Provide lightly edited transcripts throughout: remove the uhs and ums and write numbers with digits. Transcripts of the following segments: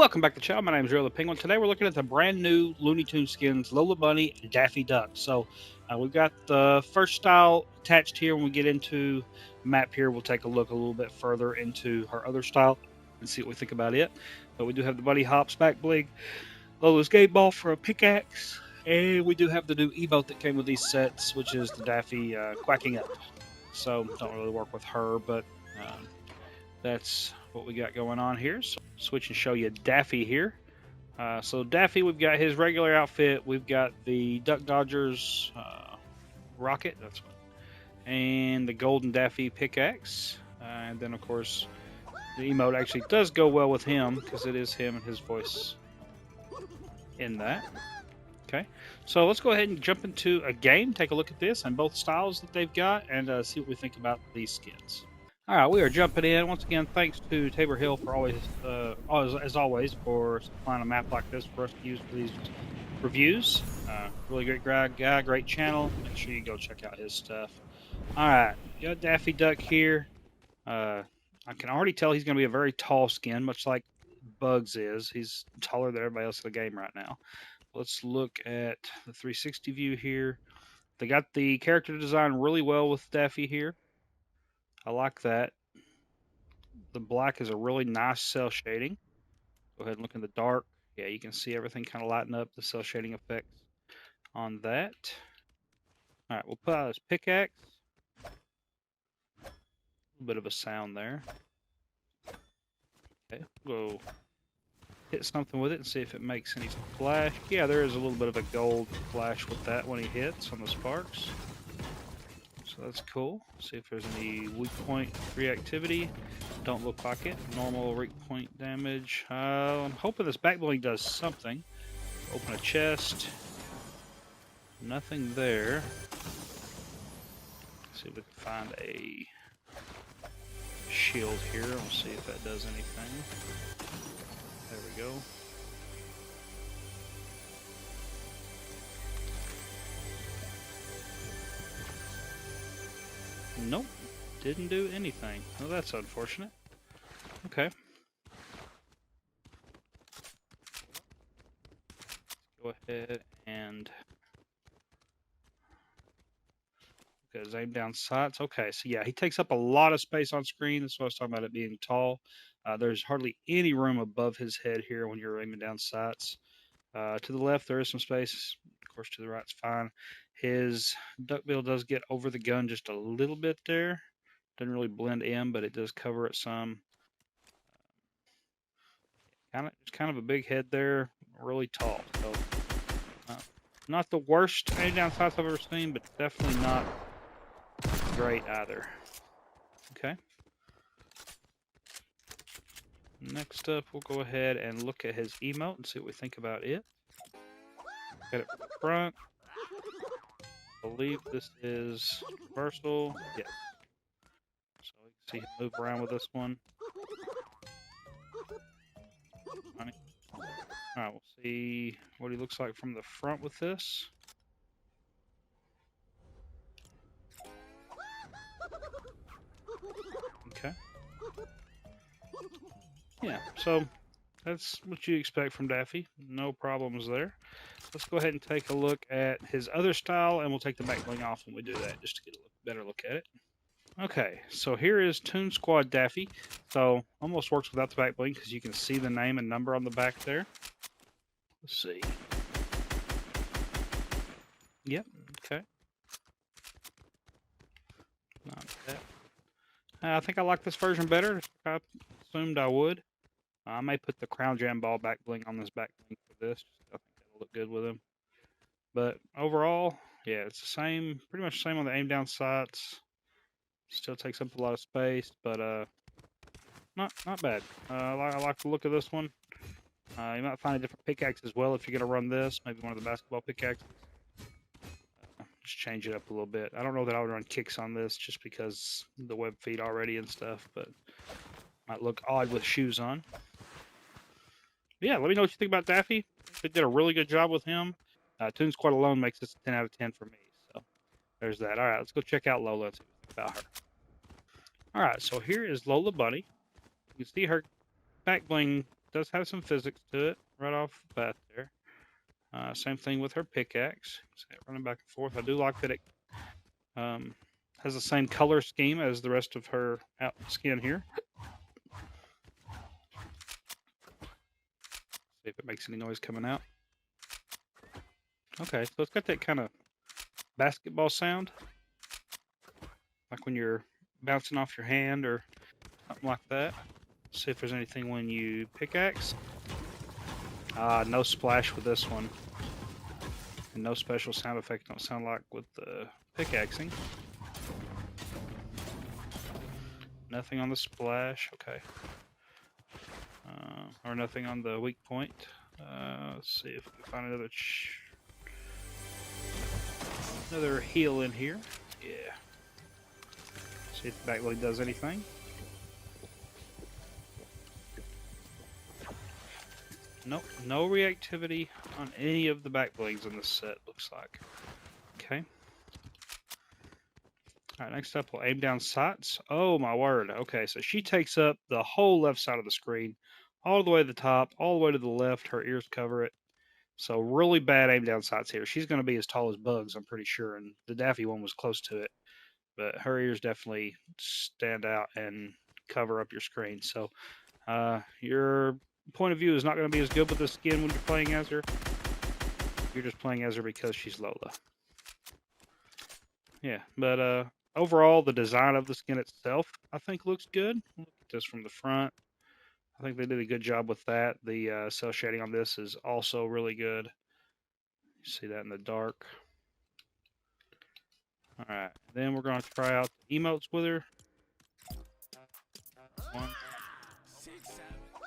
Welcome back to the channel. My name is Reothepenguin. Today we're looking at the brand new Looney Tunes skins, Lola Bunny and Daffy Duck. So we've got the first style attached here. When we get into the map here, we'll take a look a little bit further into her other style and see what we think about it. But we do have the Bunny Hops back bling, Lola's Game Ball for a pickaxe, and we do have the new emote that came with these sets, which is the Daffy quacking up. So don't really work with her, but that's what we got going on here. So switch and show you Daffy here. So Daffy, we've got his regular outfit. We've got the Duck Dodgers rocket, that's one, and the Golden Daffy pickaxe. And then of course the emote actually does go well with him because it is him and his voice in that. Okay, so let's go ahead and jump into a game, take a look at this and both styles that they've got, and see what we think about these skins. All right, we are jumping in. Once again, thanks to Tabor Hill for always, as always, for supplying a map like this for us to use for these reviews. Really great guy, great channel. Make sure you go check out his stuff. All right, got Daffy Duck here. I can already tell he's going to be a very tall skin, much like Bugs is. He's taller than everybody else in the game right now. Let's look at the 360 view here. They got the character design really well with Daffy here. I like that. The black is a really nice cell shading. Go ahead and look in the dark. Yeah, you can see everything kind of lighten up, the cell shading effects on that. All right, we'll put out his pickaxe. A little bit of a sound there. Okay, we'll hit something with it and see if it makes any flash. Yeah, there is a little bit of a gold flash with that when he hits on the sparks. So that's cool. See if there's any weak point reactivity. Don't look like it. Normal weak point damage. I'm hoping this back bling does something. Open a chest. Nothing there. See if we can find a shield here. We'll see if that does anything. There we go. Nope, didn't do anything. Well, that's unfortunate. Okay. Go ahead and look at his aim down sights. Okay, so yeah, he takes up a lot of space on screen. That's what I was talking about it being tall. There's hardly any room above his head here when you're aiming down sights. To the left, there is some space. Of course, to the right's fine. His duckbill does get over the gun just a little bit there. Doesn't really blend in, but it does cover it some. Kind of a big head there, really tall. So, not the worst aim down sights I've ever seen, but definitely not great either. Okay. Next up, we'll go ahead and look at his emote and see what we think about it. Got it from the front. I believe this is universal. Yes. So you can see him move around with this one. Alright, we'll see what he looks like from the front with this. Okay. Yeah, so that's what you expect from Daffy. No problems there. Let's go ahead and take a look at his other style, and we'll take the back bling off when we do that, just to get a better look at it. Okay, so here is Toon Squad Daffy. So almost works without the back bling because you can see the name and number on the back there. Let's see. Yep, okay. Not bad. I think I like this version better. I assumed I would. I may put the Crown Jam Ball back bling on this back bling for this. I think that'll look good with him. But overall, yeah, it's the same, pretty much the same on the aim down sights. Still takes up a lot of space, but not bad. I like the look of this one. You might find a different pickaxe as well if you're gonna run this. Maybe one of the basketball pickaxes. Just change it up a little bit. I don't know that I would run kicks on this just because the web feed already and stuff, but might look odd with shoes on. But yeah, let me know what you think about Daffy. They did a really good job with him. Toon Squad alone makes this a 10 out of 10 for me. So there's that. All right, let's go check out Lola and see what we think about her. All right, so here is Lola Bunny. You can see her back bling does have some physics to it right off the bat there. Same thing with her pickaxe. See it running back and forth. I do like that it has the same color scheme as the rest of her skin here. See if it makes any noise coming out. Okay, so it's got that kind of basketball sound, like when you're bouncing off your hand or something like that. See if there's anything when you pickaxe. No splash with this one. And no special sound effect, don't sound like with the pickaxing. Nothing on the splash, okay. Or nothing on the weak point. Let's see if we can find another heal in here. Yeah. See if the back blade does anything. Nope, no reactivity on any of the back blings in this set, looks like. Okay. Alright, next up we'll aim down sights. Oh my word. Okay, so she takes up the whole left side of the screen, all the way to the top, all the way to the left. Her ears cover it. So really bad aim down sights here. She's going to be as tall as Bugs, I'm pretty sure, and the Daffy one was close to it. But her ears definitely stand out and cover up your screen. So your point of view is not going to be as good with the skin when you're playing as her. You're just playing as her because she's Lola. Yeah, but overall, the design of the skin itself, I think, looks good. Look at this from the front. I think they did a good job with that. The cell shading on this is also really good. You see that in the dark. All right, then we're going to try out the emotes with her. One.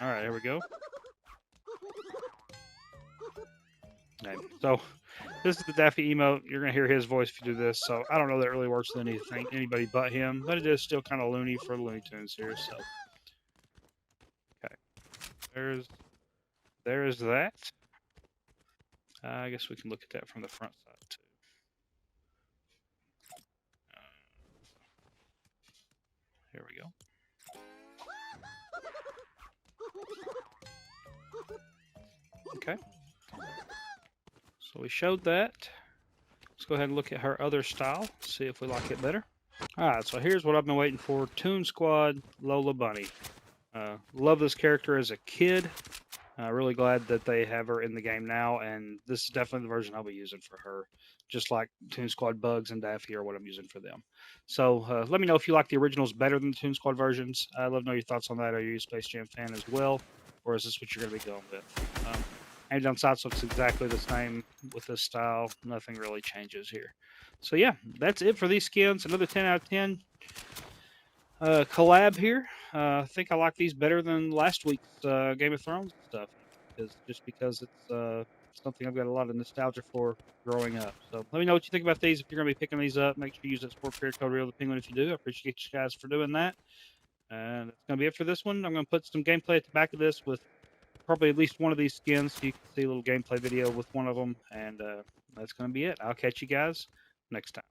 All right, here we go. Okay, so this is the Daffy emote. You're going to hear his voice if you do this. So I don't know that it really works with anybody but him, but it is still kind of Looney for Looney Tunes here. So, okay, there's that. I guess we can look at that from the front side too. Here we go. Okay. So we showed that. Let's go ahead and look at her other style, see if we like it better. Alright, so here's what I've been waiting for. Toon Squad Lola Bunny. Love this character as a kid. Really glad that they have her in the game now, and this is definitely the version I'll be using for her, just like Toon Squad Bugs and Daffy are what I'm using for them. So let me know if you like the originals better than the Toon Squad versions. I'd love to know your thoughts on that. Are you a Space Jam fan as well, or is this what you're going to be going with? Aim down sights looks exactly the same with this style. Nothing really changes here. So yeah, that's it for these skins. Another 10 out of 10. Collab here. I think I like these better than last week's Game of Thrones stuff, just because it's something I've got a lot of nostalgia for growing up. So let me know what you think about these. If you're going to be picking these up, make sure you use that sport period code Reothepenguin if you do. I appreciate you guys for doing that. And that's going to be it for this one. I'm going to put some gameplay at the back of this with probably at least one of these skins, so you can see a little gameplay video with one of them. And that's going to be it. I'll catch you guys next time.